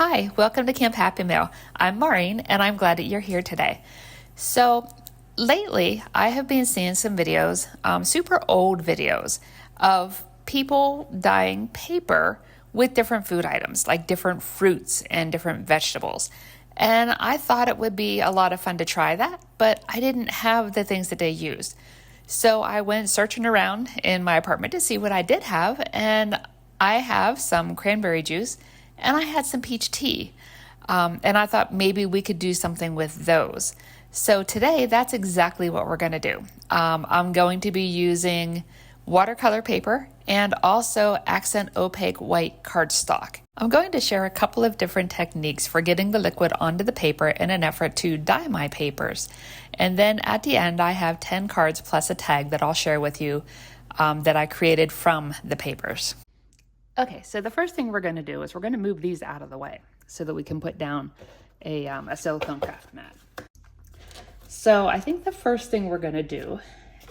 Hi, welcome to Camp Happy Mail. I'm Maureen and I'm glad that you're here today. So lately I have been seeing some videos, super old videos of people dyeing paper with different food items like different fruits and different vegetables. And I thought it would be a lot of fun to try that, but I didn't have the things that they used. So I went searching around in my apartment to see what I did have, and I have some cranberry juice and I had some peach tea. And I thought maybe we could do something with those. So today, that's exactly what we're going to do. I'm going to be using watercolor paper and also accent opaque white cardstock. I'm going to share a couple of different techniques for getting the liquid onto the paper in an effort to dye my papers. And then at the end, I have 10 cards plus a tag that I'll share with you that I created from the papers. Okay, so the first thing we're going to do is we're going to move these out of the way so that we can put down a silicone craft mat. So I think the first thing we're going to do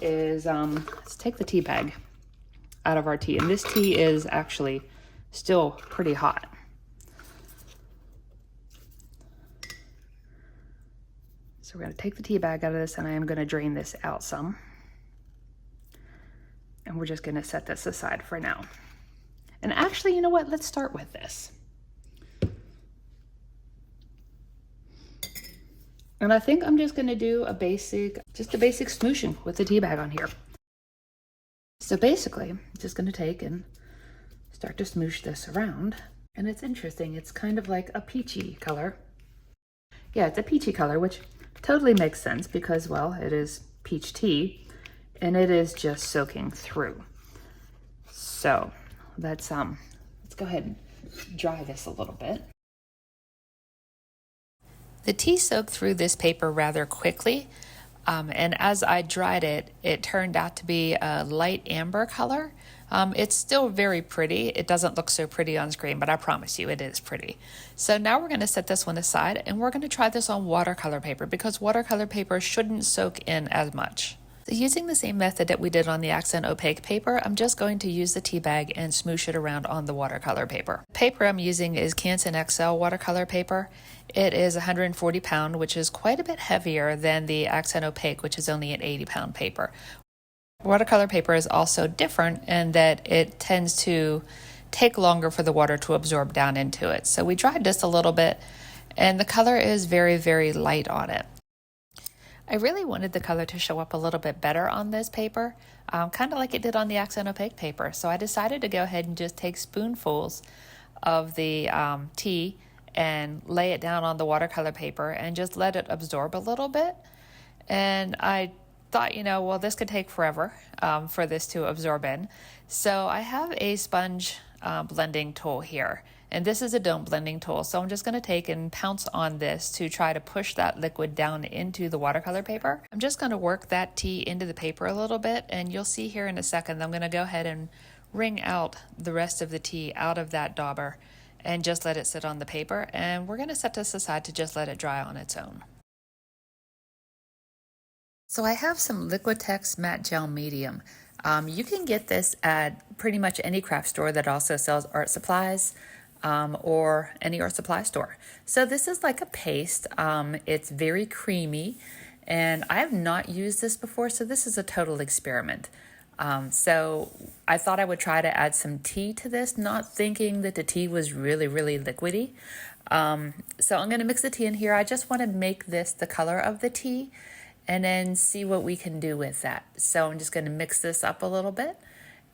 is let's take the tea bag out of our tea. And this tea is actually still pretty hot. So we're going to take the tea bag out of this, and I am going to drain this out some. And we're just going to set this aside for now. And actually, you know what? Let's start with this. And I think I'm just going to do just a basic smooshing with the tea bag on here. So basically, I'm just going to take and start to smoosh this around. And it's interesting. It's kind of like a peachy color. Yeah, it's a peachy color, which totally makes sense because, well, it is peach tea and it is just soaking through. So let's go ahead and dry this a little bit. The tea soaked through this paper rather quickly, and as I dried it, it turned out to be a light amber color. It's still very pretty. It doesn't look so pretty on screen, but I promise you it is pretty. So now we're going to set this one aside, and we're going to try this on watercolor paper because watercolor paper shouldn't soak in as much. So using the same method that we did on the accent opaque paper, I'm just going to use the tea bag and smoosh it around on the watercolor paper. The paper I'm using is Canson XL Watercolor paper. It is 140 pound, which is quite a bit heavier than the accent opaque, which is only an 80 pound paper. Watercolor paper is also different in that it tends to take longer for the water to absorb down into it. So we dried this a little bit, and the color is very, very light on it. I really wanted the color to show up a little bit better on this paper, kind of like it did on the accent opaque paper. So I decided to go ahead and just take spoonfuls of the tea and lay it down on the watercolor paper and just let it absorb a little bit. And I thought, well, this could take forever for this to absorb in. So I have a sponge blending tool here. And this is a dome blending tool, so I'm just going to take and pounce on this to try to push that liquid down into the watercolor paper. I'm just going to work that tea into the paper a little bit, and you'll see here in a second I'm going to go ahead and wring out the rest of the tea out of that dauber and just let it sit on the paper, and we're going to set this aside to just let it dry on its own. So I have some Liquitex matte gel medium. You can get this at pretty much any craft store that also sells art supplies. Or any art supply store. So this is like a paste. It's very creamy, and I have not used this before, so this is a total experiment. So I thought I would try to add some tea to this, not thinking that the tea was really, really liquidy. So I'm going to mix the tea in here. I just want to make this the color of the tea and then see what we can do with that. So I'm just going to mix this up a little bit.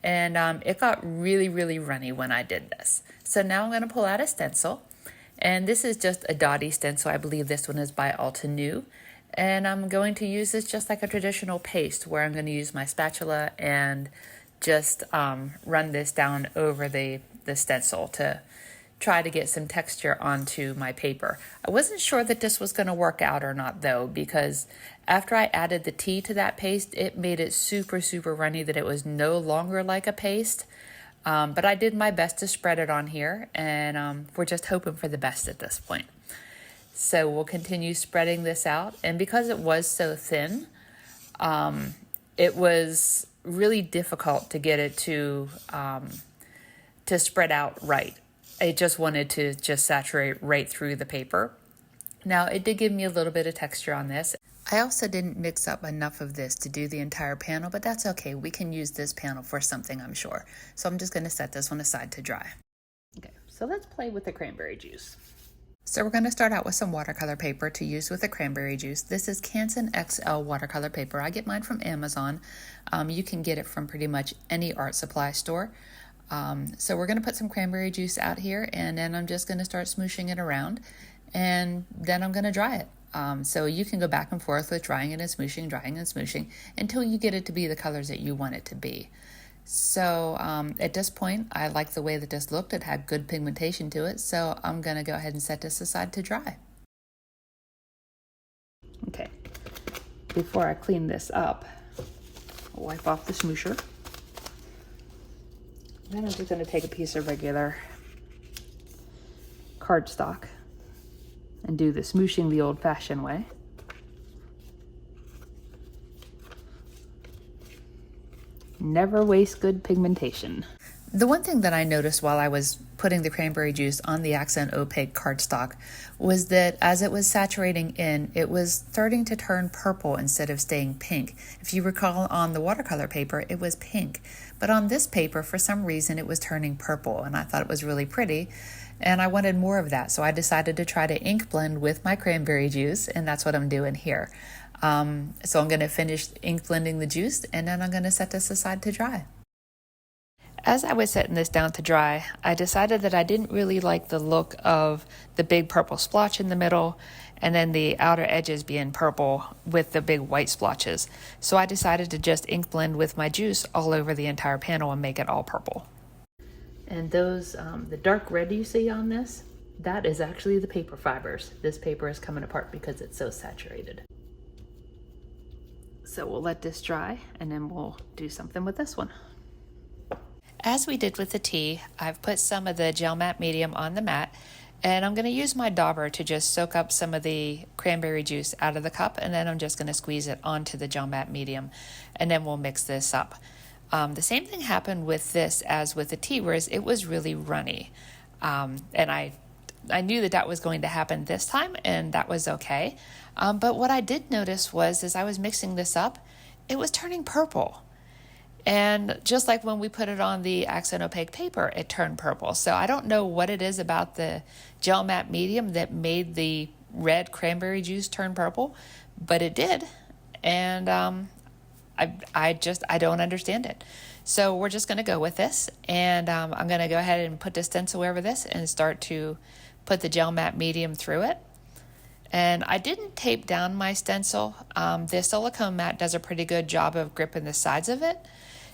And it got really, really runny when I did this. So now I'm going to pull out a stencil. And this is just a dotty stencil. I believe this one is by Alta New. And I'm going to use this just like a traditional paste, where I'm going to use my spatula and just run this down over the stencil to try to get some texture onto my paper. I wasn't sure that this was going to work out or not, though, because after I added the tea to that paste, it made it super, super runny that it was no longer like a paste. But I did my best to spread it on here, and we're just hoping for the best at this point. So we'll continue spreading this out. And because it was so thin, it was really difficult to get it to spread out right. I just wanted to just saturate right through the paper. Now, it did give me a little bit of texture on this. I also didn't mix up enough of this to do the entire panel, but that's okay. We can use this panel for something, I'm sure. So I'm just going to set this one aside to dry. Okay, so let's play with the cranberry juice. So we're going to start out with some watercolor paper to use with the cranberry juice. This is Canson XL Watercolor paper. I get mine from Amazon. You can get it from pretty much any art supply store. So we're going to put some cranberry juice out here, and then I'm just going to start smooshing it around, and then I'm going to dry it. So you can go back and forth with drying it and smooshing, drying and smooshing until you get it to be the colors that you want it to be. So at this point, I like the way that this looked. It had good pigmentation to it, so I'm going to go ahead and set this aside to dry. Okay, before I clean this up, I'll wipe off the smoosher. Then I'm just going to take a piece of regular cardstock and do the smooshing the old-fashioned way. Never waste good pigmentation. The one thing that I noticed while I was putting the cranberry juice on the Accent Opaque cardstock was that as it was saturating in, it was starting to turn purple instead of staying pink. If you recall, on the watercolor paper, it was pink. But on this paper, for some reason, it was turning purple, and I thought it was really pretty, and I wanted more of that. So I decided to try to ink blend with my cranberry juice, and that's what I'm doing here. So I'm going to finish ink blending the juice, and then I'm going to set this aside to dry. As I was setting this down to dry, I decided that I didn't really like the look of the big purple splotch in the middle and then the outer edges being purple with the big white splotches. So I decided to just ink blend with my juice all over the entire panel and make it all purple. And those, the dark red you see on this, that is actually the paper fibers. This paper is coming apart because it's so saturated. So we'll let this dry, and then we'll do something with this one. As we did with the tea, I've put some of the gel matte medium on the mat, and I'm going to use my dauber to just soak up some of the cranberry juice out of the cup, and then I'm just going to squeeze it onto the gel matte medium, and then we'll mix this up. The same thing happened with this as with the tea, whereas it was really runny, and I knew that that was going to happen this time, and that was okay. But what I did notice was, as I was mixing this up, it was turning purple. And just like when we put it on the Accent Opaque paper, it turned purple. So I don't know what it is about the gel matte medium that made the red cranberry juice turn purple, but it did. And I don't understand it. So we're just going to go with this, and I'm going to go ahead and put the stencil over this and start to put the gel matte medium through it. And I didn't tape down my stencil. The silicone mat does a pretty good job of gripping the sides of it.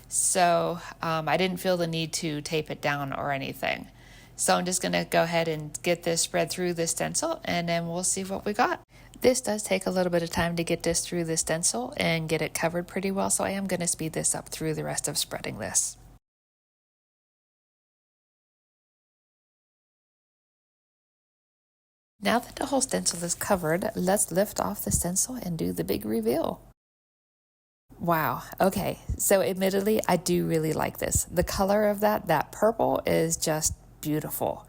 So I didn't feel the need to tape it down or anything. So I'm just going to go ahead and get this spread through the stencil, and then we'll see what we got. This does take a little bit of time to get this through the stencil and get it covered pretty well, so I am going to speed this up through the rest of spreading this. Now that the whole stencil is covered, let's lift off the stencil and do the big reveal. Wow, okay, so admittedly, I do really like this. The color of that purple is just beautiful.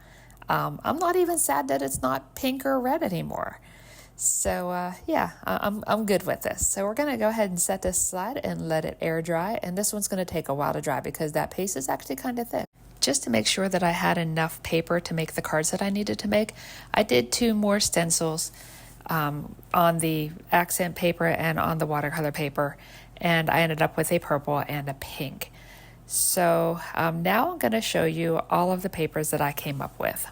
I'm not even sad that it's not pink or red anymore. So yeah, I'm good with this. So we're gonna go ahead and set this aside and let it air dry, and this one's gonna take a while to dry because that paste is actually kind of thick. Just to make sure that I had enough paper to make the cards that I needed to make, I did 2 more stencils on the accent paper and on the watercolor paper, and I ended up with a purple and a pink. So now I'm going to show you all of the papers that I came up with.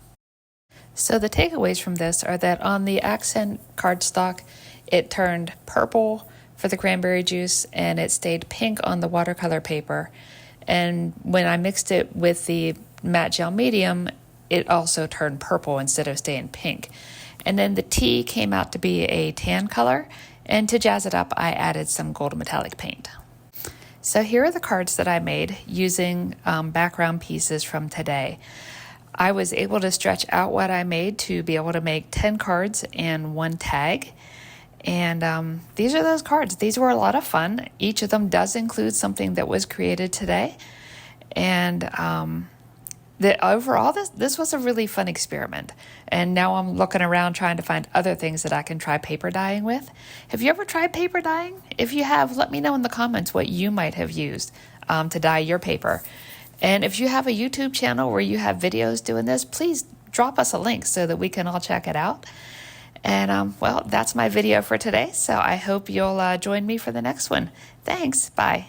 So the takeaways from this are that on the accent cardstock, it turned purple for the cranberry juice, and it stayed pink on the watercolor paper. And when I mixed it with the matte gel medium, it also turned purple instead of staying pink. And then the tea came out to be a tan color, and to jazz it up, I added some gold metallic paint. So here are the cards that I made using background pieces from today. I was able to stretch out what I made to be able to make 10 cards and 1 tag. And these are those cards. These were a lot of fun. Each of them does include something that was created today. And Overall, this was a really fun experiment. And now I'm looking around trying to find other things that I can try paper dyeing with. Have you ever tried paper dyeing? If you have, let me know in the comments what you might have used to dye your paper. And if you have a YouTube channel where you have videos doing this, please drop us a link so that we can all check it out. And well, that's my video for today. So I hope you'll join me for the next one. Thanks. Bye.